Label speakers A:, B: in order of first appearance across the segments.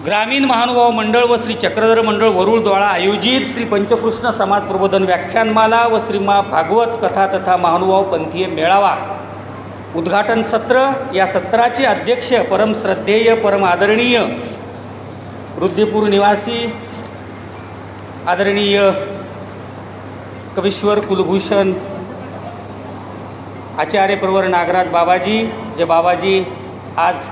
A: ग्रामीण महानुभाव मंडळ व श्री चक्रधर मंडळ वरुळ द्वारा आयोजित श्री पंचकृष्ण समाज प्रबोधन व्याख्यानमाला व श्रीमा भागवत कथा तथा महानुभाव पंथीय मेळावा उद्घाटन सत्र। या सत्राचे अध्यक्ष परम श्रद्धेय परम आदरणीय रुद्रपूर निवासी आदरणीय कवीश्वर कुलभूषण आचार्य प्रवर नागराज बाबाजी, जे बाबाजी आज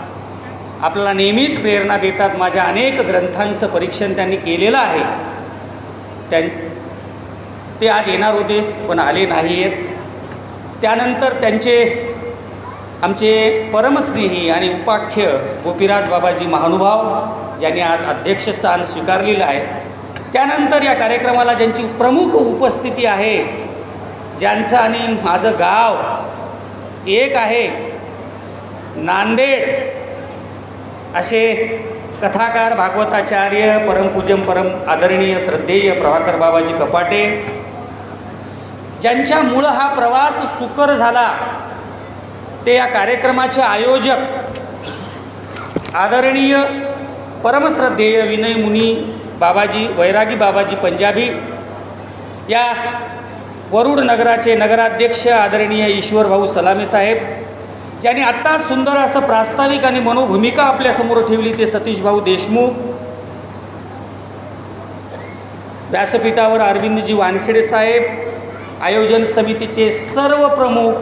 A: आपल्याला नेहमीच प्रेरणा देतात। माझ्या अनेक ग्रंथांचं परीक्षण त्यांनी केलेलं आहे। ते आज येणार होते पण आले नाही आहेत। त्यानंतर त्यांचे आमचे परमस्नेही आणि उपाख्य गोपीराज बाबाजी महानुभाव, ज्यांनी आज अध्यक्षस्थान स्वीकारलेलं आहे। त्यानंतर या कार्यक्रमाला ज्यांची प्रमुख उपस्थिती आहे, ज्यांचं आणि माझं गाव एक आहे, नांदेड, असे कथाकार भागवताचार्य परमपूज्यम परम आदरणीय श्रद्धेय प्रभाकर बाबाजी कपाटे, ज्यांच्यामुळं हा प्रवास सुकर झाला, ते या कार्यक्रमाचे आयोजक आदरणीय परमश्रद्धेय विनय मुनी बाबाजी, वैरागी बाबाजी पंजाबी, या वरुड नगराचे नगराध्यक्ष आदरणीय ईश्वर भाऊ सलामे साहेब, ज्यांनी आत्ता सुंदर असं प्रास्ताविक आणि मनोभूमिका आपल्यासमोर ठेवली, ते सतीश भाऊ देशमुख, व्यासपीठावर अरविंदजी वानखेडे साहेब, आयोजन समितीचे सर्व प्रमुख,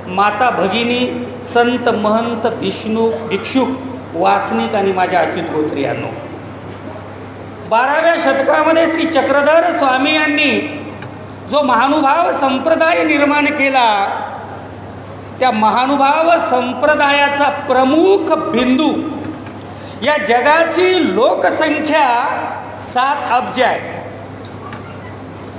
A: माता भगिनी, संत महंत भिक्षुक वासनिक आणि माझ्या अच्युत गोत्री यांनो, 12व्या शतकामध्ये श्री चक्रधर स्वामी यांनी जो महानुभाव संप्रदाय निर्माण केला, त्या महानुभाव संप्रदायाचा प्रमुख बिंदू, या जगाची लोकसंख्या 7 अब्ज आहे।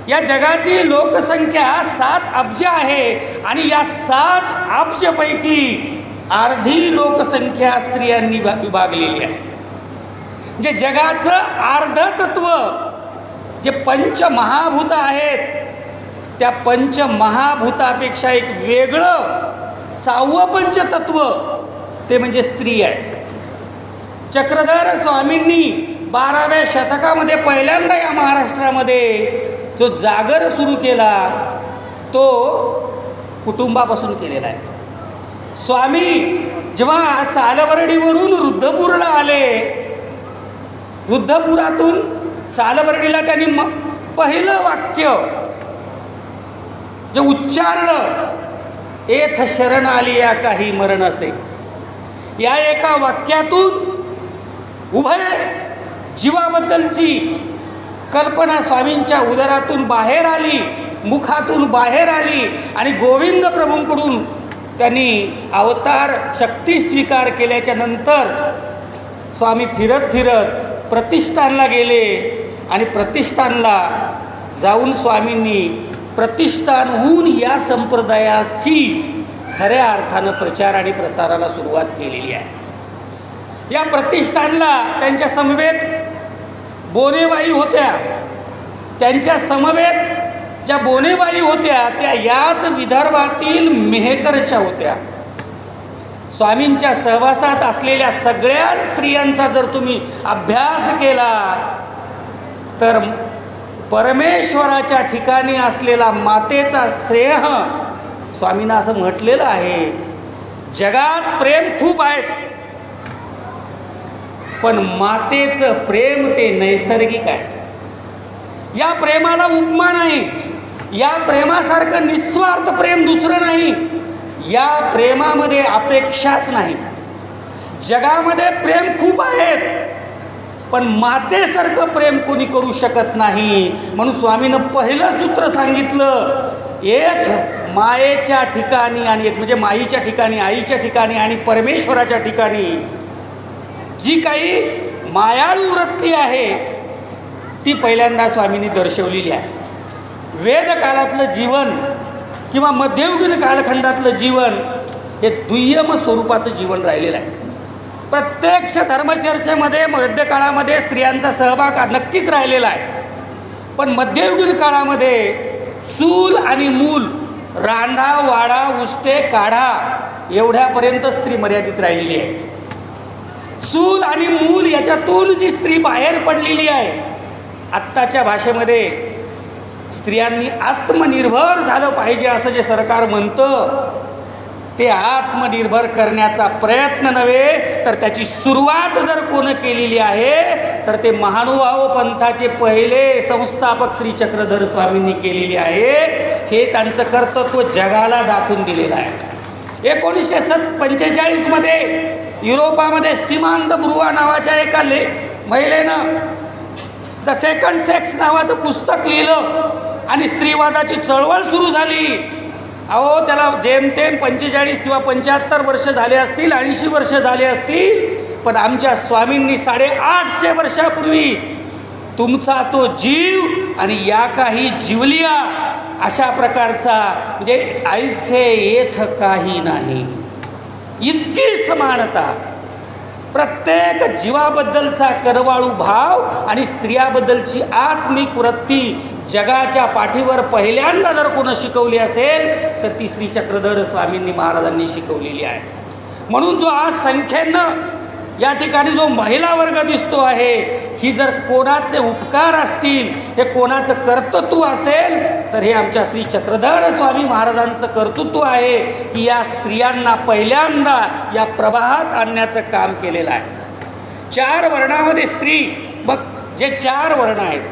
A: या जगाची लोकसंख्या 7 अब्ज आहे आणि या 7 अब्जपैकी अर्धी लोकसंख्या स्त्रियांनी विभागलेली आहे। जे जगाचं अर्ध तत्व, जे पंचमहाभूत आहेत, त्या पंचमहाभूतापेक्षा एक वेगळं 6वं पंचतत्व, ते म्हणजे स्त्री आहे। चक्रधर स्वामींनी 12व्या शतकामध्ये पहिल्यांदा या महाराष्ट्रामध्ये जो जागर सुरू केला, तो कुटुंबापासून केलेला आहे। स्वामी जेव्हा सालबर्डीवरून रुद्धपूरला आले, रुद्धपुरातून सालबर्डीला त्यांनी पहिलं वाक्य जे उच्चारलं, एथ शरण आलिया काही मरण असे, या एका वाक्यातून उभय जीवाबद्दलची कल्पना स्वामींच्या उदरातून बाहेर आली, मुखातून बाहेर आली आणि गोविंद प्रभूंकडून त्यांनी अवतार शक्ती स्वीकार केल्याच्या नंतर स्वामी फिरत फिरत प्रतिष्ठानला गेले आणि प्रतिष्ठानला जाऊन स्वामींनी प्रतिष्ठानहून या संप्रदायाची खऱ्या अर्थानं प्रचार आणि प्रसाराला सुरुवात केलेली आहे। या प्रतिष्ठानला त्यांच्या समवेत बोनेबाई होत्या, त्यांच्या समवेत ज्या बोनेबाई होत्या त्या याच विदर्भातील मेहकरच्या होत्या। स्वामींच्या सहवासात असलेल्या सगळ्या स्त्रियांचा जर तुम्ही अभ्यास केला तर परमेश्वराच्या ठिकाणी असलेला मातेचा स्नेह, स्वामींना असं म्हटलेलं आहे, जगात प्रेम खूप आहेत, पण मातेचं प्रेम ते नैसर्गिक आहे। या प्रेमाला उपमा नाही, या प्रेमासारखं निस्वार्थ प्रेम दुसरं नाही, या प्रेमामध्ये अपेक्षाच नाही। जगामध्ये प्रेम खूप आहेत, पण मातेसारखं प्रेम कोणी करू शकत नाही। म्हणून स्वामीनं पहिलं सूत्र सांगितलं, एथ मायेच्या ठिकाणी, आणि एक म्हणजे माईच्या ठिकाणी, आईच्या ठिकाणी आणि परमेश्वराच्या ठिकाणी जी काही मायाळू वृत्ती आहे, ती पहिल्यांदा स्वामींनी दर्शवलेली आहे। वेद काळातलं जीवन किंवा मध्ययुगीन कालखंडातलं जीवन हे दुय्यम स्वरूपाचं जीवन राहिलेलं आहे। प्रत्यक्ष धर्मचर्चेमध्ये मध्यकाळामध्ये स्त्रियांचा सहभाग नक्कीच राहिलेला आहे, पण मध्ययुगीन काळामध्ये चूल आणि मूल, रांधा वाडा उष्टे काढा एवढ्यापर्यंत स्त्री मर्यादित राहिलेली आहे। चूल आणि मूल याच्यातून जी स्त्री बाहेर पडलेली आहे. आत्ताच्या भाषेमध्ये स्त्रियांनी आत्मनिर्भर झालं पाहिजे असं जे सरकार म्हणतं, ते आत्मनिर्भर करण्याचा प्रयत्न नव्हे तर त्याची सुरुवात जर कोण केलेली आहे तर ते महानुभाव पंथाचे पहिले संस्थापक श्री चक्रधर स्वामींनी केलेली आहे. हे त्यांचं कर्तृत्व जगाला दाखवून दिलेलं आहे. 1945मध्ये युरोपामध्ये सीमांत ब्रुवा नावाच्या एका महिलेनं द सेकंड सेक्स नावाचं पुस्तक लिहिलं आणि स्त्रीवादाची चळवळ सुरू झाली. अहो, त्याला जेमतेम 45 किंवा 75 वर्ष झाले असतील, 80 वर्ष झाले असतील, पण आमच्या स्वामींनी 850 वर्षापूर्वी तुमचा तो जीव आणि या काही जीवलिया अशा प्रकारचा, म्हणजे ऐसे येथ काही नाही, इतकी समानता, प्रत्येक जीवाबद्दलचा करवाळू भाव आणि स्त्रियाबद्दलची आत्मिक वृत्ती जगाच्या पाठीवर पहिल्यांदा जर कोण शिकवली असेल तर ती श्री चक्रधर स्वामींनी महाराजांनी शिकवलेली आहे. म्हणून जो आज संख्येनं या ठिकाणी जो महिला वर्ग दिसतो आहे, ही जर कोणाचे उपकार असतील, हे कोणाचं कर्तृत्व असेल तर हे आमच्या श्री चक्रधर स्वामी महाराजांचं कर्तृत्व आहे की या स्त्रियांना पहिल्यांदा या प्रवाहात आणण्याचं काम केलेलं आहे. 4 वर्णामध्ये स्त्री, मग जे 4 वर्ण आहेत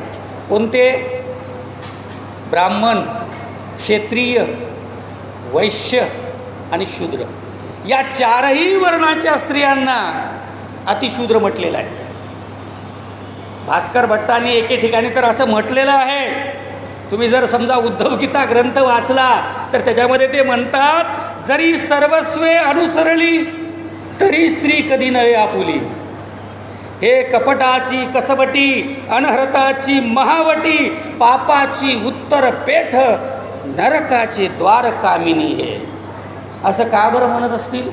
A: कोणते? ब्राह्मण, क्षत्रिय, वैश्य आणि शूद्र. या 4ही वर्णाच्या स्त्रियांना अतिशूद्र म्हटलेलं आहे. भास्कर भट्टांनी एके ठिकाणी तर असं म्हटलेलं आहे, तुम्ही जर समजा उद्धव गीता ग्रंथ वाचला तर त्याच्यामध्ये ते म्हणतात, जरी सर्वस्वे अनुसरली तरी स्त्री कधी नव्हे आपुली. हे कपटाची कसबटी, अनहरताची महावटी, पापाची उत्तर पेठ, नरकाचे द्वार कामिनी हे. असं का बरं म्हणत असतील?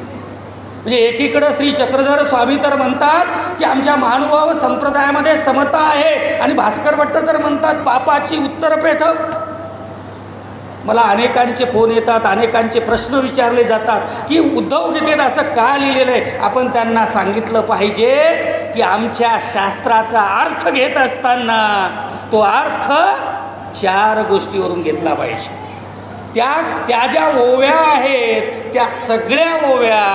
A: म्हणजे एकीकडं श्री चक्रधर स्वामी तर म्हणतात की आमच्या महानुभाव संप्रदायामध्ये समता आहे, आणि भास्कर भट्ट तर म्हणतात पापाची उत्तरपेठ. मला अनेकांचे फोन येतात, अनेकांचे प्रश्न विचारले जातात की उद्धव गीतेत असं का लिहिलेलं आहे. आपण त्यांना सांगितलं पाहिजे की आमच्या शास्त्राचा अर्थ घेत असताना तो अर्थ 4 गोष्टीवरून घेतला पाहिजे. त्या ज्या ओव्या आहेत त्या सगळ्या ओव्या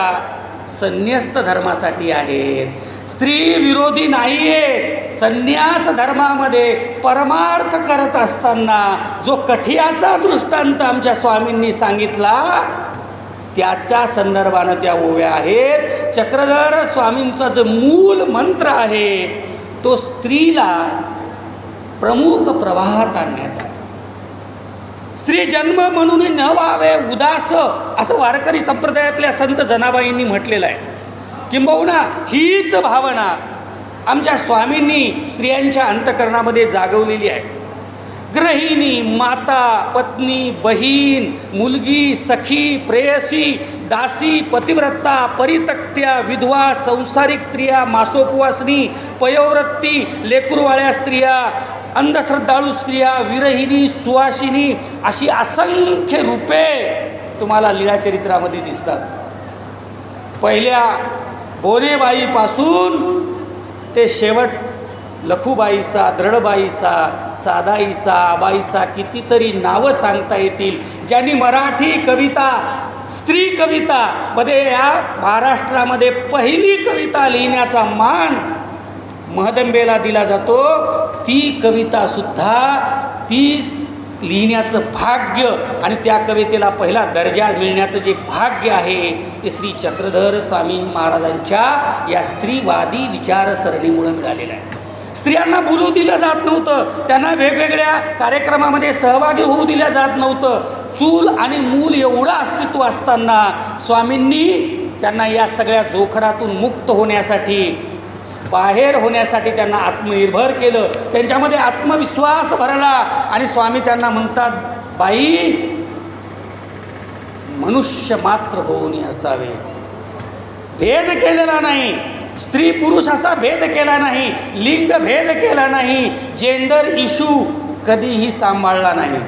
A: संन्यस्त धर्मासाठी आहेत, स्त्री विरोधी नाही आहेत. संन्यास धर्मामध्ये परमार्थ करत असताना जो कठियाचा दृष्टांत आमच्या स्वामींनी सांगितला त्याच्या संदर्भानं त्या ओव्या आहेत. चक्रधर स्वामींचा जो मूल मंत्र आहे तो स्त्रीला प्रमुख प्रवाहात आणण्याचा. स्त्री जन्म म्हणून न व्हावे उदास असं वारकरी संप्रदायातल्या संत जनाबाईंनी म्हटलेलं आहे. किंबहुना हीच भावना आमच्या स्वामींनी स्त्रियांच्या अंतःकरणामध्ये जागवलेली आहे. गृहिणी, माता, पत्नी, बहीण, मुलगी, सखी, प्रेयसी, दासी, पतिव्रता, परितक्त्या, विधवा, संसारिक स्त्रिया, मासोपवासनी, पयोव्रत्ती, लेकरूवाळ्या स्त्रिया, अंधश्रद्धाळू स्त्रिया, विरहिणी, सुवासिनी, अशी असंख्य रूपे तुम्हाला लीळाचरित्रामध्ये दिसतात. पहिल्या बोनेबाईपासून ते शेवट लखुबाईसा, दृढबाईसा, सादाईसा, आबाईसा, कितीतरी नावं सांगता येतील, ज्यांनी मराठी कविता, स्त्री कविता मध्ये या महाराष्ट्रामध्ये पहिली कविता लिहिण्याचा मान महदंबेला दिला जातो. ती कवितासुद्धा, ती लिहिण्याचं भाग्य आणि त्या कवितेला पहिला दर्जा मिळण्याचं जे भाग्य आहे ते श्री चक्रधर स्वामी महाराजांच्या या स्त्रीवादी विचारसरणीमुळे मिळालेलं आहे. स्त्रियांना बोलू दिलं जात नव्हतं, त्यांना वेगवेगळ्या कार्यक्रमामध्ये सहभागी होऊ दिलं जात नव्हतं. चूल आणि मूल एवढं अस्तित्व असताना स्वामींनी त्यांना या सगळ्या जोखडातून मुक्त होण्यासाठी, बाहेर होण्यासाठी त्यांना आत्मनिर्भर केलं, त्यांच्यामध्ये आत्मविश्वास भरला. आणि स्वामी त्यांना म्हणतात, बाई मनुष्य मात्र होऊन असावे. भेद केलेला नाही, स्त्री पुरुष असा भेद केला नाही, लिंग भेद केला नाही, जेंडर इशू कधीही सांभाळला नाही.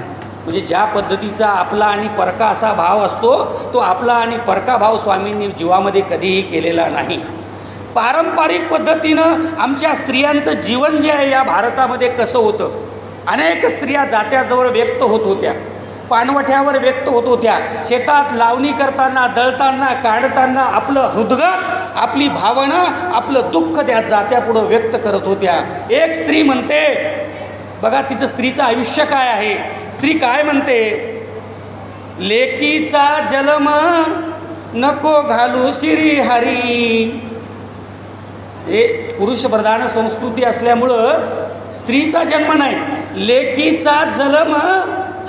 A: म्हणजे ज्या पद्धतीचा आपला आणि परका असा भाव असतो तो आपला आणि परका भाव स्वामींनी जीवामध्ये कधीही केलेला नाही. पारंपरिक पद्धतीनं आमच्या स्त्रियांचं जीवन जे आहे या भारतामध्ये कसं होतं, अनेक स्त्रिया जात्याजवळ व्यक्त होत होत्या, पाणवठ्यावर व्यक्त होत होत्या, शेतात लावणी करताना, दळताना, काढताना आपलं हृदगत, आपली भावना, आपलं दुःख त्या जात्यापुढं व्यक्त करत होत्या. एक स्त्री म्हणते, बघा तिचं स्त्रीचं आयुष्य काय आहे. स्त्री काय म्हणते, लेकीचा जन्म नको घालू श्रीहरी. हे पुरुषप्रधान संस्कृती असल्यामुळं स्त्रीचा जन्म नाही, लेकीचा जन्म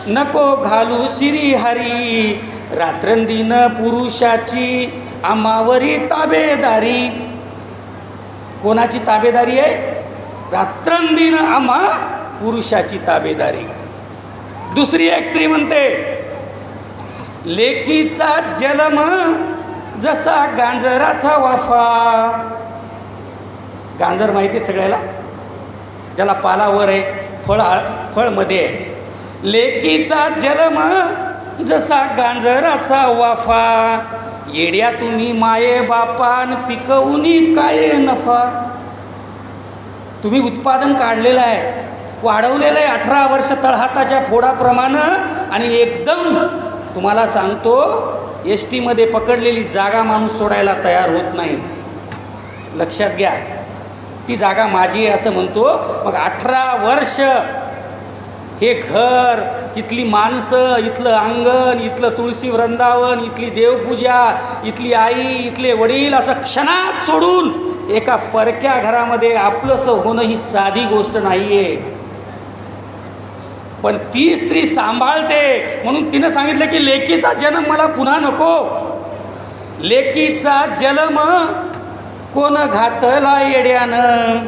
A: नको घालू श्रीहरी. रात्रंदिन पुरुषाची आम्हावरी ताबेदारी. कोणाची ताबेदारी आहे? रात्रंदिन आम्हा पुरुषाची ताबेदारी. दुसरी एक स्त्री म्हणते, लेकीचा जन्म जसा गांजराचा वाफा. गांजर माहिती सगळ्याला, ज्याला पालावर आहे, फळमध्ये आहे. लेकीचा जन्म जसा गांजराचा वाफा. येड्या तुम्ही माये बापान पिकवूनी काय नफा. तुम्ही उत्पादन काढलेलं आहे, वाढवलेलं आहे 18 वर्ष तळहाताच्या फोडाप्रमाणे, आणि एकदम तुम्हाला सांगतो एस टीमध्ये पकडलेली जागा माणूस सोडायला तयार होत नाही. लक्षात घ्या, ती जागा माझी आहे असं म्हणतो. मग 18 वर्ष हे घर, इथली माणसं, इथलं अंगण, इथलं तुळशी वृंदावन, इथली देवपूजा, इथली आई, इथले वडील असं क्षणात सोडून एका परक्या घरामध्ये आपलंसं होणं ही साधी गोष्ट नाही आहे. पण ती स्त्री सांभाळते म्हणून तिनं सांगितलं की लेकीचा जन्म मला पुन्हा नको. लेकीचा जन्म कोण घातला येड्यानं,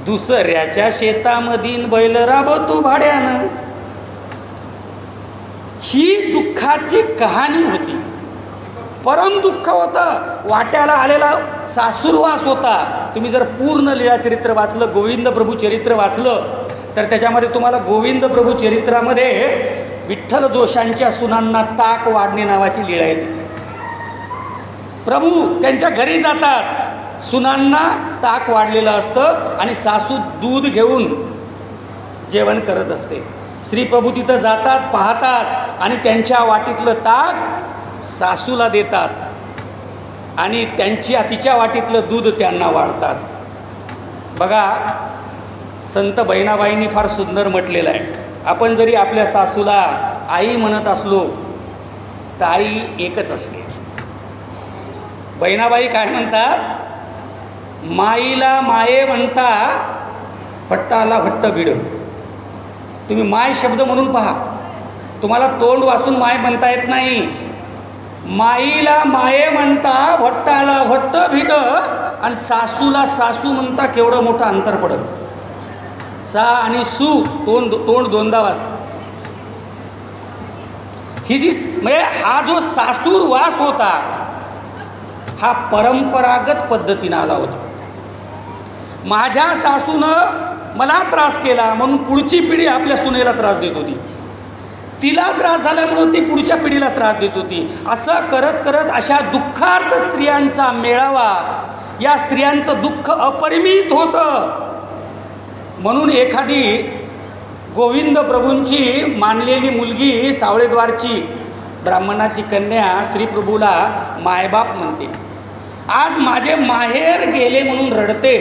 A: दुसऱ्याच्या शेतामधील बैल राबवतो भाड्यानं. ही दुःखाची कहाणी होती. परम दुःख होतं. वाट्याला आलेला सासुरवास होता. तुम्ही जर पूर्ण लीळाचरित्र वाचलं, गोविंद प्रभू चरित्र वाचलं, तर त्याच्यामध्ये तुम्हाला गोविंद प्रभू चरित्रामध्ये विठ्ठल जोशांच्या सुनांना ताक वाढणे नावाची लीळा येते. प्रभू त्यांच्या घरी जातात, सुनांना ताक वाढलेलं असतं आणि सासू दूध घेऊन जेवण करत असते. श्रीप्रभू तिथं जातात, पाहतात आणि त्यांच्या वाटीतलं ताक सासूला देतात आणि तिच्या वाटीतलं दूध त्यांना वाढतात. बघा, संत बहिणाबाईंनी फार सुंदर म्हटलेलं आहे. आपण जरी आपल्या सासूला आई म्हणत असलो तर आई एकच असते. बहिणाबाई काय म्हणतात, माईला माये म्हणता भट्टाला भट्ट भिड. तुम्ही माय शब्द म्हणून पहा, तुम्हाला तोंड वाचून माय म्हणता येत नाही. माईला माये म्हणता भट्टाला भट्ट भिड आणि सासूला सासू म्हणता केवढं मोठं अंतर पडत. सा आणि सू तोंड दोनदा वाजतो. ही जी म्हणजे हा जो सासूर वास होता हा परंपरागत पद्धतीनं आला होता. माझ्या सासूनं मला त्रास केला म्हणून पुढची पिढी आपल्या सुनेला त्रास देत होती. तिला त्रास झाल्यामुळं ती पुढच्या पिढीला त्रास देत होती. असं करत करत अशा दुःखार्थ स्त्रियांचा मेळावा, या स्त्रियांचं दुःख अपरिमित होतं. म्हणून एखादी गोविंद प्रभूंची मानलेली मुलगी, सावळेद्वारची ब्राह्मणाची कन्या श्रीप्रभूला मायबाप म्हणते. आज माझे माहेर गेले म्हणून रडते.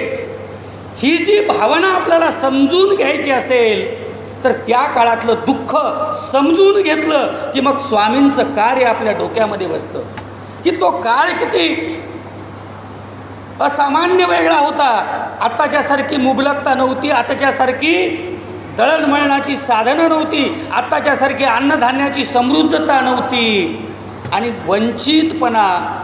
A: ही जी भावना आपल्याला समजून घ्यायची असेल तर त्या काळातलं दुःख समजून घेतलं की मग स्वामींचं कार्य आपल्या डोक्यामध्ये बसतं की तो काळ किती असामान्य वेगळा होता. आत्ताच्यासारखी मुबलकता नव्हती, आताच्यासारखी दळणवळणाची साधनं नव्हती, आत्ताच्यासारखी अन्नधान्याची समृद्धता नव्हती. आणि वंचितपणा,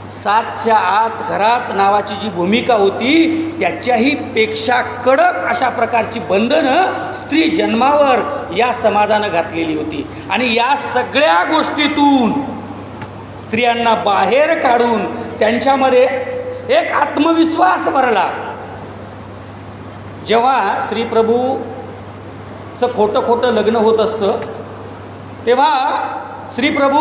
A: 7च्या आत घरात नावाची जी भूमिका होती त्याच्याही पेक्षा कडक अशा प्रकारची बंधनं स्त्री जन्मावर या समाजानं घातलेली होती. आणि या सगळ्या गोष्टीतून स्त्रियांना बाहेर काढून त्यांच्यामध्ये एक आत्मविश्वास भरला. जेव्हा श्रीप्रभूचं खोटं लग्न होत असतं तेव्हा श्रीप्रभू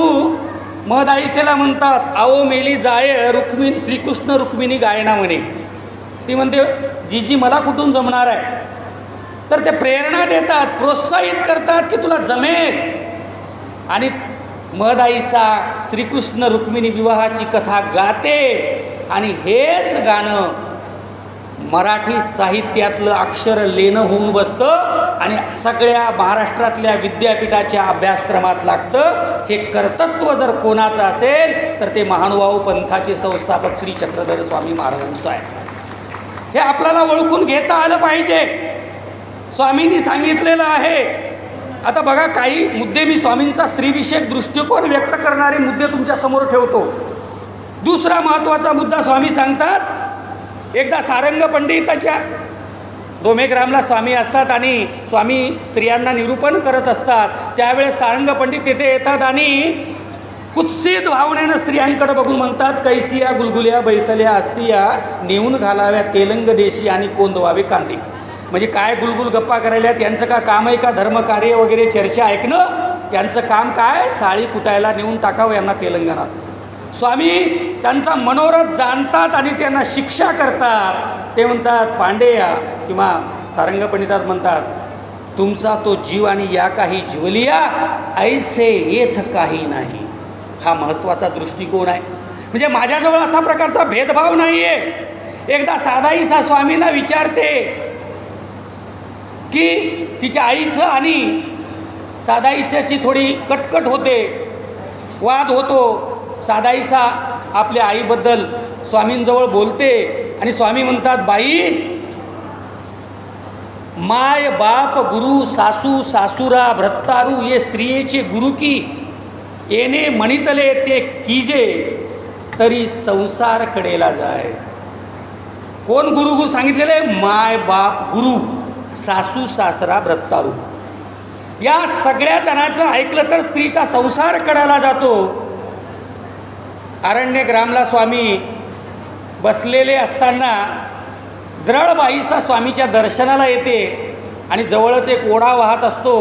A: मध आईसेला म्हणतात, आओ मेली जाय रुक्मिणी, श्रीकृष्ण रुक्मिणी गायना म्हणे. ती म्हणते जीजी मला कुठून जमणार आहे. तर ते प्रेरणा देतात, प्रोत्साहित करतात की तुला जमेल. आणि मध आईसा श्रीकृष्ण रुक्मिणी विवाहाची कथा गाते. आणि हेच गाणं मराठी साहित्यातलं अक्षर लेणं होऊन बसतं आणि सगळ्या महाराष्ट्रातल्या विद्यापीठाच्या अभ्यासक्रमात लागतं. हे कर्तृत्व जर कोणाचं असेल तर ते महानुभाव पंथाचे संस्थापक श्री चक्रधर स्वामी महाराजांचं आहे. हे आपल्याला ओळखून घेता आलं पाहिजे. स्वामींनी सांगितलेलं आहे. आता बघा, काही मुद्दे मी स्वामींचा स्त्रीविषयक दृष्टिकोन व्यक्त करणारे मुद्दे तुमच्यासमोर ठेवतो. दुसरा महत्त्वाचा मुद्दा स्वामी सांगतात, एकदा सारंग पंडिताच्या डोमेग्रामला स्वामी असतात आणि स्वामी स्त्रियांना निरूपण करत असतात. त्यावेळेस सारंग पंडित तिथे येतात आणि कुत्सित भावनेनं स्त्रियांकडे बघून म्हणतात, कैसिया गुलगुल्या बैसल्या असतिया नेऊन घालाव्या तेलंग देशी आणि कोंदवावे कांदे. म्हणजे काय गुलगुल गप्पा करायला, यांचं का काम आहे का धर्मकार्य वगैरे चर्चा ऐकणं. यांचं काम काय, साळी कुटायला नेऊन टाकावं यांना तेलंगणात. स्वामी त्यांचा मनोरथ जाणतात आणि त्यांना शिक्षा करतात. ते म्हणतात, पांडेया किंवा सारंग पंडितात म्हणतात, तुमचा तो जीव आणि या काही जीवलिया ऐसे येथ काही नाही. हा महत्त्वाचा दृष्टिकोन आहे. म्हणजे माझ्याजवळ असा प्रकारचा भेदभाव नाही आहे. एकदा साधाईसा स्वामींना विचारते की तिच्या आईचं आणि साधाईसाची थोडी कटकट होते, वाद होतो. साधाईसा आपल्या आईबद्दल स्वामींजवळ बोलते आणि स्वामी म्हणतात, बाई माय बाप गुरु सासू सासुरा भ्रत्तारू ये स्त्रियेचे गुरु की येणे म्हणितले ते कीजे तरी संसार कडेला जाय. कोण गुरु सांगितलेले आहे? माय बाप गुरु सासू सासरा भ्रत्तारू. या सगळ्या जणांचं ऐकलं तर स्त्रीचा संसार कडाला जातो. अरण्यग्रामला स्वामी बसलेले असताना द्रळबाईसा स्वामीच्या दर्शनाला येते आणि जवळच एक ओढा वाहत असतो.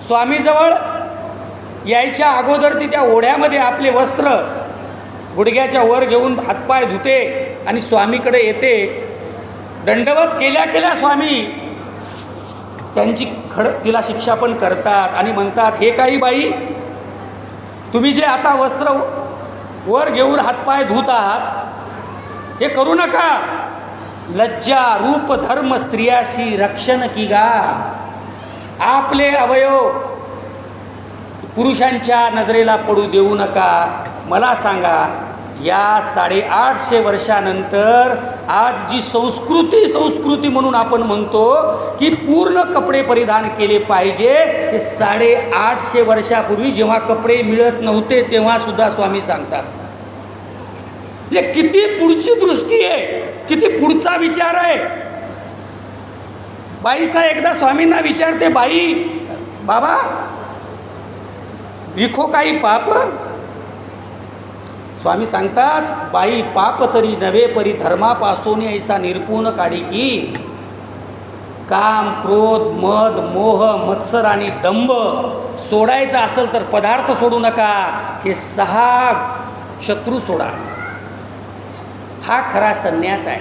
A: स्वामीजवळ यायच्या अगोदर ती त्या ओढ्यामध्ये आपले वस्त्र गुडघ्याच्या वर घेऊन हातपाय धुते आणि स्वामीकडे येते. दंडवत केल्या केल्या स्वामी त्यांची तिला शिक्षा पण करतात आणि म्हणतात, हे काही बाई, तुम्ही जे आता वस्त्र वर घेऊन हातपाय धुत आहात हे करू नका. लज्जा रूप धर्म स्त्रियाशी रक्षण की गा. आपले अवयव पुरुषांच्या नजरेला पडू देऊ नका. मला सांगा, या 850 वर्षानंतर आज जी संस्कृती म्हणून आपण म्हणतो की पूर्ण कपडे परिधान केले पाहिजे, हे 850 वर्षापूर्वी जेव्हा कपडे मिळत नव्हते तेव्हा सुद्धा स्वामी सांगतात. म्हणजे किती पुढची दृष्टी आहे, किती पुढचा विचार आहे. बाईसा एकदा स्वामींना विचारते, बाई बाबा विखो काही पाप. स्वामी सांगतात, बाई पाप तरी नव्हे परी धर्मापासून ऐसा निर्पूर्ण काढी की. काम क्रोध मद मोह मत्सर आणि दंभ सोडायचं असेल तर पदार्थ सोडू नका. हे 6 शत्रू सोडा. हा खरा संन्यास आहे.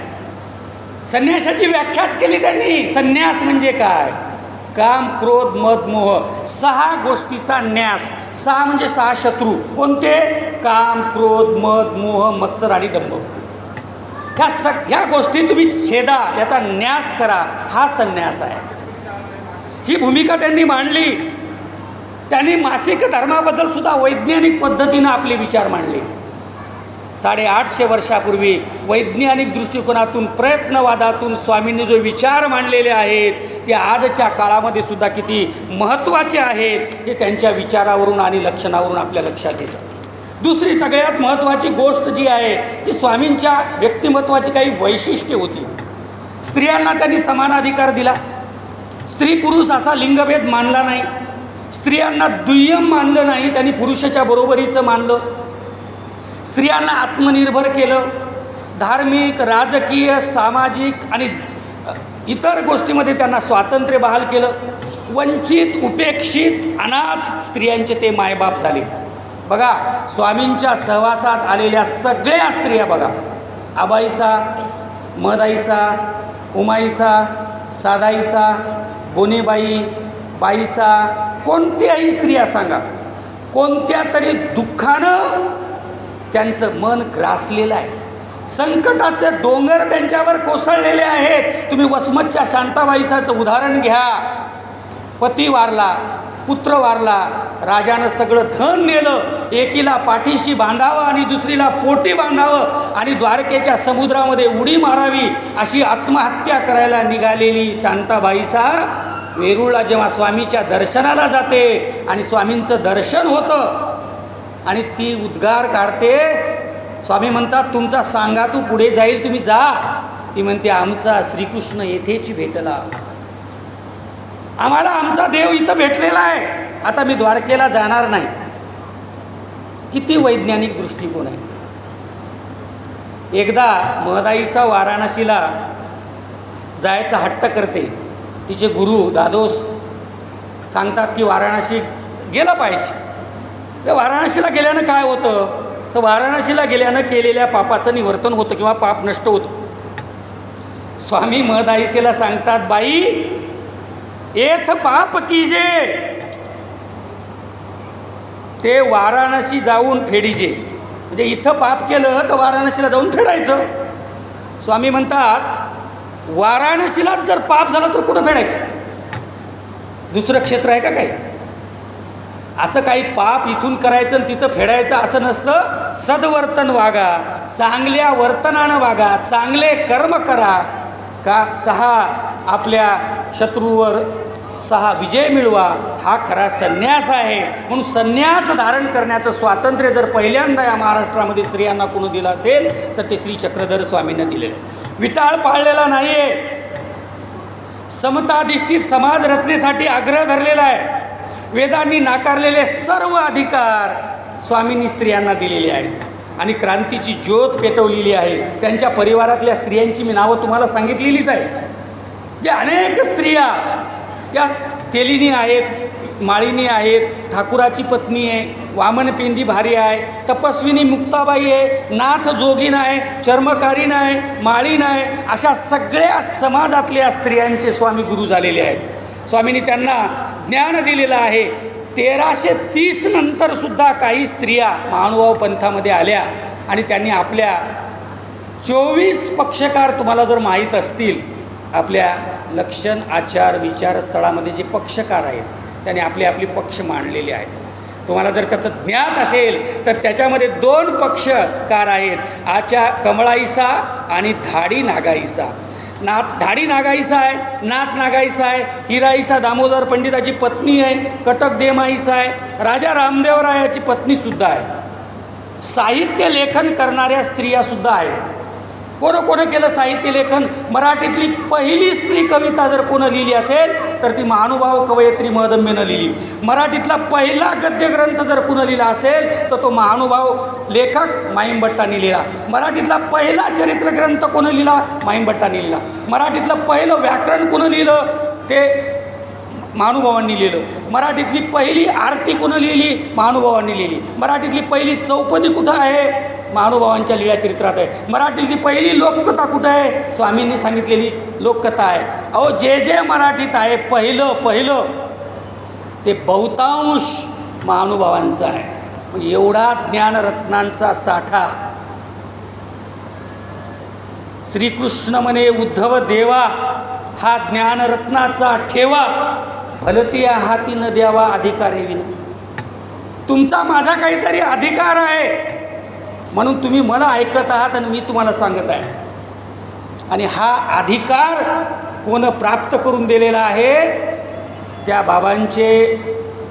A: संन्यासाची व्याख्याच केली त्यांनी. संन्यास म्हणजे काय? काम क्रोध मद मोह 6 गोष्टीचा न्यास. 6 म्हणजे 6 शत्रू. कोणते? काम क्रोध मद मोह मत्सर आणि दंभ. ह्या सगळ्या गोष्टी तुम्ही छेदा, याचा न्यास करा. हा संन्यास आहे. ही भूमिका त्यांनी मांडली. त्यांनी मासिक धर्माबद्दल सुद्धा वैज्ञानिक पद्धतीनं आपले विचार मांडले. 850 वर्षापूर्वी वैज्ञानिक दृष्टिकोनातून प्रयत्नवादातून स्वामींनी जो विचार मांडलेले आहेत ते आजच्या काळामध्ये सुद्धा किती महत्त्वाचे आहेत हे त्यांच्या विचारावरून आणि लक्षणावरून आपल्या लक्षात येतं. दुसरी सगळ्यात महत्त्वाची गोष्ट जी आहे की स्वामींच्या व्यक्तिमत्वाची काही वैशिष्ट्ये होती. स्त्रियांना त्यांनी समान अधिकार दिला. स्त्री पुरुष असा लिंगभेद मानला नाही. स्त्रियांना दुय्यम मानलं नाही, त्यांनी पुरुषाच्या बरोबरीचं मानलं. स्त्रियांना आत्मनिर्भर केलं. धार्मिक राजकीय सामाजिक आणि इतर गोष्टीमध्ये त्यांना स्वातंत्र्य बहाल केलं. वंचित उपेक्षित अनाथ स्त्रियांचे ते मायबाप झाले. बघा, स्वामींच्या सहवासात आलेल्या सगळ्या स्त्रिया बघा, आबाईसा, मदाईसा, उमाईसा, साधाईसा, बोनेबाई, बाईसा, कोणत्याही स्त्रिया सांगा, कोणत्या तरी दुःखानं त्यांचं मन ग्रासलेलं आहे, संकटाचे डोंगर त्यांच्यावर कोसळलेले आहेत. तुम्ही वसमतच्या शांताबाईसाचं उदाहरण घ्या. पती वारला, पुत्र वारला, राजानं सगळं धन नेलं, एकीला पाठीशी बांधावं आणि दुसरीला पोटी बांधावं आणि द्वारकेच्या समुद्रामध्ये उडी मारावी अशी आत्महत्या करायला निघालेली शांताबाईसा वेरूळला जेव्हा स्वामीच्या दर्शनाला जाते आणि स्वामींचं दर्शन होतं आणि ती उद्गार काढते, स्वामी म्हणतात तुमचा सांगा तू पुढे जाईल, तुम्ही जा. ती म्हणते आमचा श्रीकृष्ण येथेच भेटला, आम्हाला आमचा देव इथं भेटलेला आहे, आता मी द्वारकेला जाणार नाही. किती वैज्ञानिक दृष्टिकोन आहे. एकदा महदाईसा वाराणसीला जायचा हट्ट करते. तिचे गुरु दादोस सांगतात की वाराणसी गेलं पाहिजे. तर वाराणसीला गेल्यानं काय होतं, तर वाराणसीला गेल्यानं केलेल्या पापाचं निवर्तन होतं किंवा पाप नष्ट होतं. स्वामी महदाईसेला सांगतात, बाई एथ पाप कीजे, ते वाराणसी जाऊन फेडीजे. म्हणजे इथं पाप केलं तर वाराणसीला जाऊन फेडायचं. स्वामी म्हणतात वाराणसीलाच जर पाप झालं तर कुठं फेडायचं, दुसरं क्षेत्र आहे का काही? असं काही पाप इथून करायचं आणि तिथं फेडायचं असं नसतं. सद्वर्तन वागा, चांगल्या वर्तनानं वागा, चांगले कर्म करा, का 6 आपल्या शत्रूवर 6 विजय मिळवा, हा खरा संन्यास आहे. म्हणून संन्यास धारण करण्याचं स्वातंत्र्य जर पहिल्यांदा या महाराष्ट्रामध्ये स्त्रियांना कोणी दिलं असेल तर ते श्री चक्रधर स्वामींना दिलेलं आहे. विटाळ पाळलेला नाही आहे, समताधिष्ठित समाज रचनेसाठी आग्रह धरलेला आहे. वेदांनी नाकारलेले सर्व अधिकार स्वामींनी स्त्रियांना दिलेले आहेत आणि क्रांतीची ज्योत पेटवलेली आहे. त्यांच्या परिवारातल्या स्त्रियांची मी नावं तुम्हाला सांगितलेलीच आहे. जे अनेक स्त्रिया त्या तेलिनी आहेत, माळिनी आहेत, ठाकुराची पत्नी आहे, वामनपिंडी भारी आहे, तपस्विनी मुक्ताबाई आहे, नाथ जोगीन आहे, चर्मकारीण आहे, माळीन आहे, अशा सगळ्या समाजातल्या स्त्रियांचे स्वामी गुरु झालेले आहेत. स्वामींनी त्यांना ज्ञान दिलेलं आहे. 1330 नंतरसुद्धा काही स्त्रिया महानुभाव पंथामध्ये आल्या आणि त्यांनी आपल्या 24 पक्षकार तुम्हाला जर माहीत असतील, आपल्या लक्षण आचार विचारस्थळामध्ये जे पक्षकार आहेत त्यांनी आपले आपले पक्ष मांडलेले आहेत. तुम्हाला जर त्याचं ज्ञात असेल तर त्याच्यामध्ये 2 पक्षकार आहेत, कमळाईसा आणि धाडी नागाईसा. धाडी नागाईसा आहे, नाथ नागाईसा आहे, हिराईसा दामोदर पंडिताची पत्नी आहे, कटक देमाईसा आहे, राजा रामदेवरायाची पत्नीसुद्धा आहे. साहित्य लेखन करणाऱ्या स्त्रियासुद्धा आहेत. कोणं कोणं केलं साहित्य लेखन? मराठीतली पहिली स्त्री कविता जर कोणं लिहिली असेल तर ती महानुभाव कवयित्री महदंबेनं लिहिली. मराठीतला पहिला गद्यग्रंथ जर कोणं लिहिला असेल तर तो महानुभाव लेखक माईमभट्टांनी लिहिला. मराठीतला पहिला चरित्रग्रंथ कोणं लिहिला? माईमभट्टांनी लिहिला. मराठीतलं पहिलं व्याकरण कोणं लिहिलं? ते महानुभावांनी लिहिलं. मराठीतली पहिली आरती कोणं लिहिली? महानुभावांनी लिहिली. मराठीतली पहिली चौपदी कुठं आहे? महानुभावांच्या लीळा चरित्रात आहे. मराठीतली पहिली लोककथा कुठं आहे? स्वामींनी सांगितलेली लोककथा आहे. अहो, जे जे मराठीत आहे पहिलं ते बहुतांश महानुभावांचं आहे. मग एवढा ज्ञानरत्नांचा साठा श्रीकृष्ण म्हणे, उद्धव देवा हा ज्ञानरत्नाचा ठेवा, भलती हाती न द्यावा अधिकारी विन. तुमचा माझा काहीतरी अधिकार आहे म्हणून तुम्ही मला ऐकत आहात आणि मी तुम्हाला सांगत आहे. आणि हा अधिकार कोण प्राप्त करून दिलेला आहे? त्या बाबांचे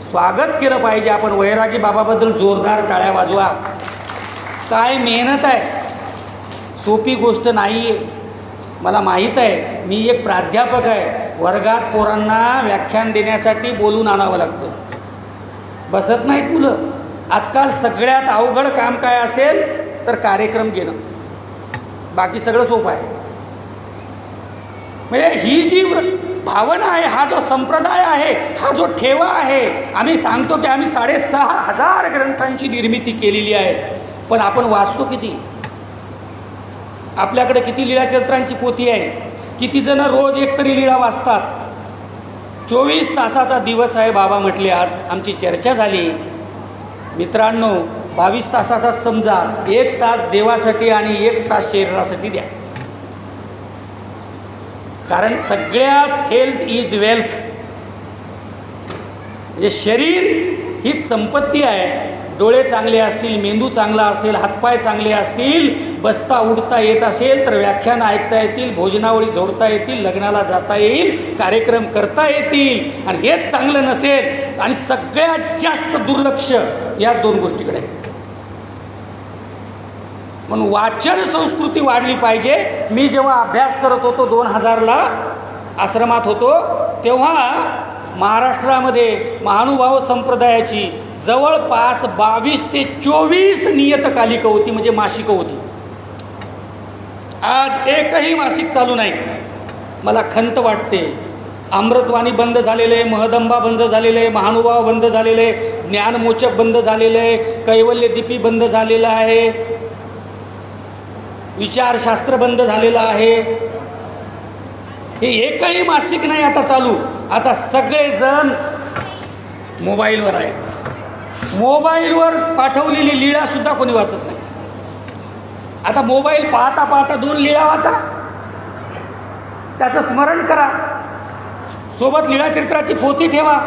A: स्वागत केलं पाहिजे आपण. वैरागी बाबाबद्दल जोरदार टाळ्या वाजवा. काय मेहनत आहे, सोपी गोष्ट नाही आहे. मला माहीत आहे, मी एक प्राध्यापक आहे. वर्गात पोरांना व्याख्यान देण्यासाठी बोलून आणावं लागतं, बसत नाहीत मुलं. आजकाल सगळ्यात अवघड काम काय असेल तर कार्यक्रम घेणं, बाकी सगळं सोपं आहे. म्हणजे ही जी भावना आहे, हा जो संप्रदाय आहे, हा जो ठेवा आहे, आम्ही सांगतो की आम्ही 6,500 ग्रंथांची निर्मिती केलेली आहे, पण आपण वाचतो किती? आपल्याकडे किती लीळाचरित्रांची पोथी आहे? किती जण रोज एकतरी लीळा वाचतात? 24 तासाचा दिवस आहे बाबा म्हटले. आज आमची चर्चा झाली. मित्रांनो, 22 तासाचा समजा, 1 तास देवासाठी आणि 1 तास शरीरासाठी द्या. कारण सगळ्यात हेल्थ इज वेल्थ. म्हणजे शरीर हीच संपत्ती आहे. डोळे चांगले असतील, मेंदू चांगला असेल, हातपाय चांगले असतील, बसता उठता येत असेल तर व्याख्यान ऐकता येतील, भोजनावळी जोडता येतील, लग्नाला जाता येईल, कार्यक्रम करता येतील. आणि हेच चांगलं नसेल आणि सगळ्यात जास्त दुर्लक्ष या 2 गोष्टीकडे आहे. म्हणून वाचन संस्कृती वाढली पाहिजे. मी जेव्हा अभ्यास करत होतो 2000ला आश्रमात होतो, तेव्हा महाराष्ट्रामध्ये महानुभाव संप्रदायाची जवळपास 22 ते 24 नियतकालिकं होती, म्हणजे मासिकं होती. आज एकही मासिक चालू नाही. मला खंत वाटते. अमृतवाणी बंद झालेलं आहे, महदंबा बंद झालेलं आहे, महानुभाव बंद झालेलं आहे, ज्ञानमोचक बंद झालेलं आहे, कैवल्यदीपी बंद झालेलं आहे, विचारशास्त्र बंद झालेलं आहे. हे एकही मासिक नाही आता चालू. आता सगळेजण मोबाईलवर आहेत. मोबाईलवर पाठवलेली लीळासुद्धा कोणी वाचत नाही. आता मोबाईल पाहता पाहता 2 लीळा वाचा, त्याचं स्मरण करा, सोबत लीळाचरित्राची पोथी ठेवा,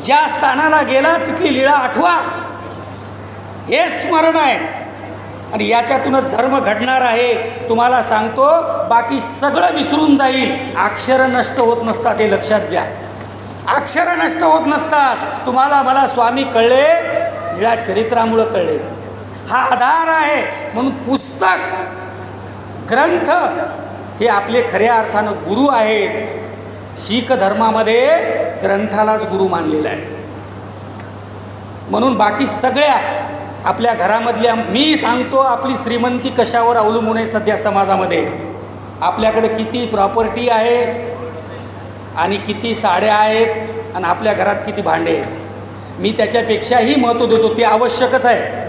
A: ज्या स्थानाला गेला तिथली लीळा आठवा. हे स्मरण आहे आणि याच्यातूनच धर्म घडणार आहे. तुम्हाला सांगतो, बाकी सगळं विसरून जाईल. अक्षरं नष्ट होत नसतात, हे लक्षात घ्या. अक्षरं नष्ट होत नसतात. तुम्हाला मला स्वामी कळले, लीळाचरित्रामुळं कळले. हा आधार आहे. म्हणून पुस्तक, ग्रंथ हे आपले खऱ्या अर्थानं गुरु आहेत. शीख धर्मामध्ये ग्रंथालाच गुरु मानलेला आहे. म्हणून बाकी सगळ्या आपल्या घरामधल्या, मी सांगतो आपली श्रीमंती कशावर अवलंबून आहे सध्या समाजामध्ये. आपल्याकडे किती प्रॉपर्टी आहे आणि किती साड्या आहेत आणि आपल्या घरात किती भांडे आहेत. मी त्याच्यापेक्षाही महत्त्व देतो. ते आवश्यकच आहे,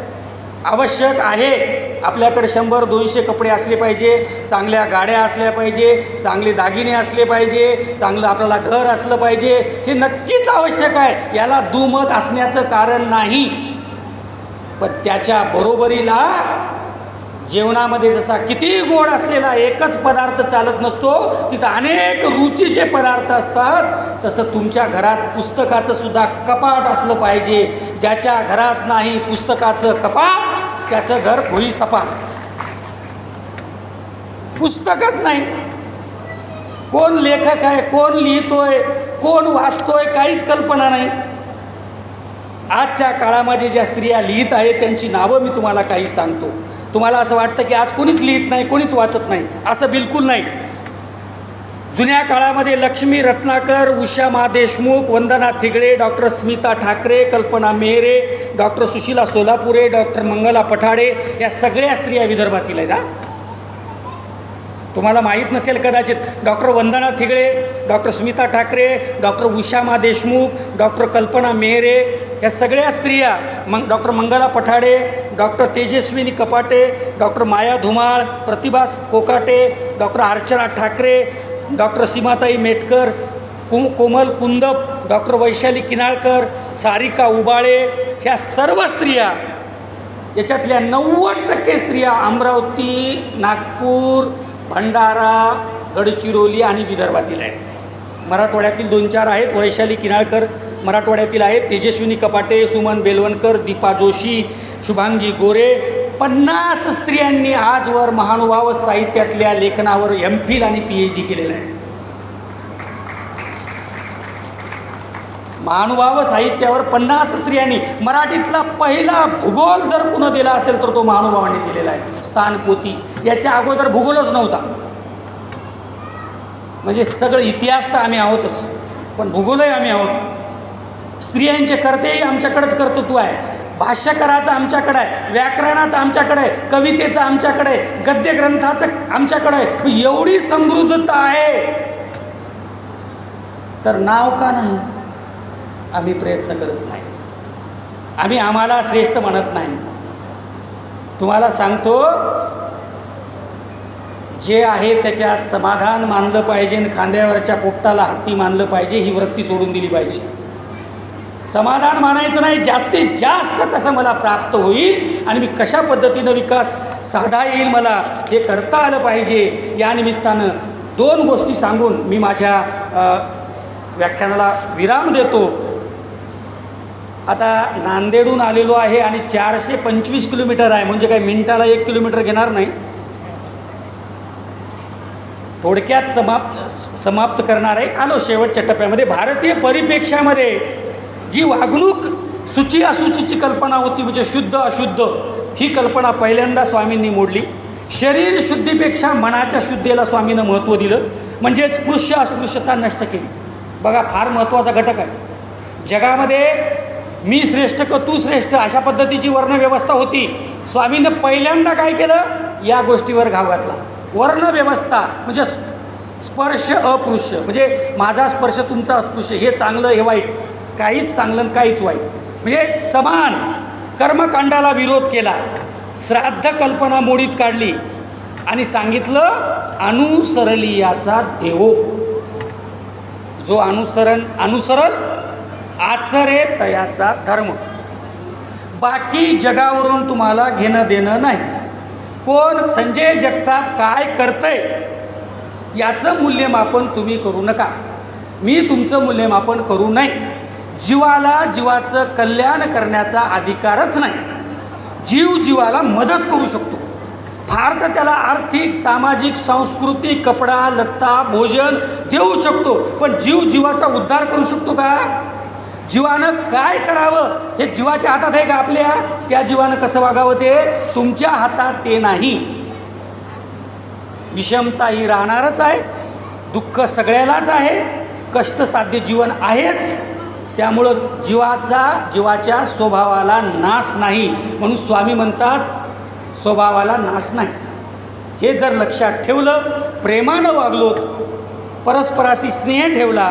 A: आवश्यक आहे. आपल्याकडे 100-200 कपडे असले पाहिजे, चांगल्या गाड्या असल्या पाहिजे, चांगले दागिने असले पाहिजे, चांगलं आपल्याला घर असलं पाहिजे. हे नक्कीच आवश्यक आहे, याला दुमत असण्याचं कारण नाही. पण त्याच्या बरोबरीला जेवणामध्ये जसा किती गोड असलेला एकच पदार्थ चालत नसतो, तिथं अनेक रुचीचे पदार्थ असतात. तसं तुमच्या घरात पुस्तकाचं सुद्धा कपाट असलं पाहिजे. ज्याच्या घरात नाही पुस्तकाचं कपाट, त्याचं घर भुई सपाट. पुस्तकच नाही. कोण लेखक आहे, कोण लिहितोय, कोण वाचतोय, काहीच कल्पना नाही. आजच्या काळामध्ये ज्या स्त्रिया लिहित आहेत त्यांची नावं मी तुम्हाला काही सांगतो. तुम्हाला असं वाटतं की आज कोणीच लिहित नाही, कोणीच वाचत नाही. असं बिलकुल नाही. जुन्या काळामध्ये Laxmi Ratnakar, Usha Mahadeshmukh, Vandana Thigde, doctor Smita Thackeray, Kalpana Mehre, doctor Sushila Solapure, doctor Mangala Pathade, या सगळ्या स्त्रिया विदर्भातील आहेत. तुम्हाला माहीत नसेल कदाचित. Doctor Vandana Thigde, doctor Smita Thackeray, doctor Usha Mahadeshmukh, doctor Kalpana Mehre, या सगळ्या स्त्रिया, doctor Mangala Pathade, doctor Tejaswini Kapate, doctor Maya Dhumal, Pratibha Kokate, doctor Archana Thackeray, doctor सीमाताई मेटकर, कोमल कुंदप, डॉक्टर वैशाली किनाळकर, सारिका उबाळे, ह्या सर्व स्त्रिया, याच्यातल्या 90% स्त्रिया अमरावती, नागपूर, भंडारा, गडचिरोली आणि विदर्भातील आहेत. मराठवाड्यातील 2-4 आहेत. वैशाली किनाळकर मराठवाड्यातील आहेत, तेजस्विनी कपाटे, सुमन बेलवणकर, दीपा जोशी, शुभांगी गोरे. 50 स्त्रियांनी आजवर महानुभाव साहित्यातल्या लेखनावर MPhil आणि PhD केलेलं आहे. महानुभाव साहित्यावर 50 स्त्रियांनी. मराठीतला पहिला भूगोल जर कुणा दिला असेल तर तो महानुभावांनी दिलेला आहे. स्थानपोथी. याच्या अगोदर भूगोलच नव्हता. म्हणजे सगळं इतिहास तर आम्ही आहोतच, पण भूगोलही आम्ही आहोत. स्त्रियांचे कर्तेही आमच्याकडेच कर्तृत्व आहे. भाष्यकाराचं आमच्याकडे आहे, व्याकरणाचं आमच्याकडे आहे, कवितेचं आमच्याकडे आहे, गद्यग्रंथाचं आमच्याकडे आहे. एवढी समृद्धता आहे तर नाव का नाही? आम्ही प्रयत्न करत नाही, आम्ही आम्हाला श्रेष्ठ म्हणत नाही. तुम्हाला सांगतो, जे आहे त्याच्यात समाधान मानलं पाहिजे आणि खांद्यावरच्या पोपटाला हत्ती मानलं पाहिजे, ही वृत्ती सोडून दिली पाहिजे. समाधान मानायचं नाही, जास्तीत जास्त कसं मला प्राप्त होईल आणि मी कशा पद्धतीनं विकास साधा येईल, मला हे करता आलं पाहिजे. या निमित्तानं 2 गोष्टी सांगून मी माझ्या व्याख्यानाला विराम देतो. आता नांदेडहून आलेलो आहे आणि 425 किलोमीटर आहे, म्हणजे काय मिनिटाला 1 किलोमीटर घेणार नाही. थोडक्यात समाप्त करणार आहे. आलो शेवटच्या टप्प्यामध्ये. भारतीय परिप्रेक्ष्यामध्ये जी वागणूक सुची अशुचीची कल्पना होती, म्हणजे शुद्ध अशुद्ध, ही कल्पना पहिल्यांदा स्वामींनी मोडली. शरीर शुद्धीपेक्षा मनाच्या शुद्धीला स्वामीनं महत्त्व दिलं, म्हणजे स्पृश्य अस्पृश्यता नष्ट केली. बघा, फार महत्त्वाचा घटक आहे. जगामध्ये मी श्रेष्ठ का तू श्रेष्ठ अशा पद्धतीची वर्णव्यवस्था होती. स्वामीनं पहिल्यांदा काय केलं? या गोष्टीवर घाव घातला. वर्णव्यवस्था म्हणजे स्पर्श अपृश्य, म्हणजे माझा स्पर्श तुमचा अस्पृश्य, हे चांगलं हे वाईट, काहीच चांगलं आणि काहीच वाईट, म्हणजे समान. कर्मकांडाला विरोध केला, श्राद्ध कल्पना मोडीत काढली आणि सांगितलं अनुसरली याचा देवो. जो अनुसरल आचरे तयाचा धर्म. बाकी जगावरून तुम्हाला घेणं देणं नाही. कोण संजय जगताप काय करतंय याचं मूल्यमापन तुम्ही करू नका, मी तुमचं मूल्यमापन करू नये. जीवाला जीवाचं कल्याण करण्याचा अधिकारच नाही. जीव जीवाला मदत करू शकतो, फार तर त्याला आर्थिक, सामाजिक, सांस्कृतिक, कपडा लत्ता भोजन देऊ शकतो, पण जीव जीवाचा उद्धार करू शकतो का? जीवानं काय करावं हे जीवाच्या हातात आहे का आपल्या? त्या जीवानं कसं वागावं ते तुमच्या हातात ते नाही. विषमता ही राहणारच आहे, दुःख सगळ्यालाच आहे, कष्टसाध्य जीवन आहेच. त्यामुळं जीवाच्या स्वभावाला नाश नाही, म्हणून स्वामी म्हणतात स्वभावाला नाश नाही. हे जर लक्षात ठेवलं, प्रेमानं वागलोत, परस्पराशी स्नेह ठेवला,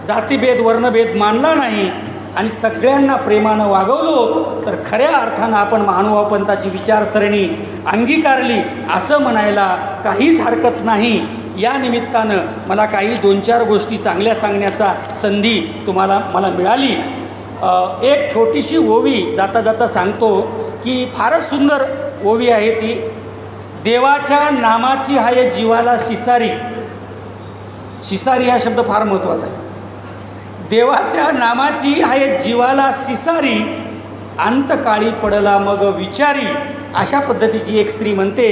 A: जातीभेद वर्णभेद मानला नाही आणि सगळ्यांना प्रेमानं वागवलो, तर खऱ्या अर्थानं आपण महानुभावपंथाची विचारसरणी अंगीकारली असं म्हणायला काहीच हरकत नाही. या निमित्तानं मला काही 2-4 गोष्टी चांगल्या सांगण्याचा संधी मला मिळाली. एक छोटीशी ओवी जाता जाता सांगतो की फारच सुंदर ओवी आहे ती. देवाच्या नामाची आहे जीवाला शिसारी. शिसारी हा शब्द फार महत्त्वाचा आहे. देवाच्या नामाची आहे जीवाला शिसारी, अंतकाळी पडला मग विचारी, अशा पद्धतीची एक स्त्री म्हणते.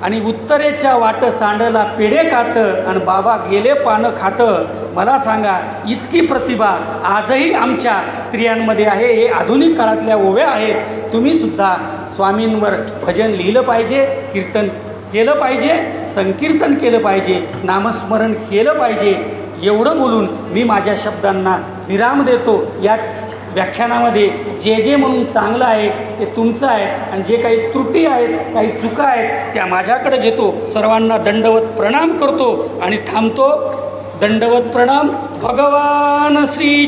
A: आणि उत्तरेच्या वाट सांडला पेढे खातं आणि बाबा गेले पानं खातं. मला सांगा, इतकी प्रतिभा आजही आमच्या स्त्रियांमध्ये आहे. हे आधुनिक काळातल्या ओव्या आहेत. तुम्हीसुद्धा स्वामींवर भजन लिहिलं पाहिजे, कीर्तन केलं पाहिजे, संकीर्तन केलं पाहिजे, नामस्मरण केलं पाहिजे. एवढं बोलून मी माझ्या शब्दांना विराम देतो. या व्याख्यानामध्ये जे म्हणून चांगलं आहे ते तुमचं आहे आणि जे काही त्रुटी आहेत, काही चुका आहेत त्या माझ्याकडे घेतो. सर्वांना दंडवत प्रणाम करतो आणि थांबतो. दंडवत प्रणाम. भगवान श्री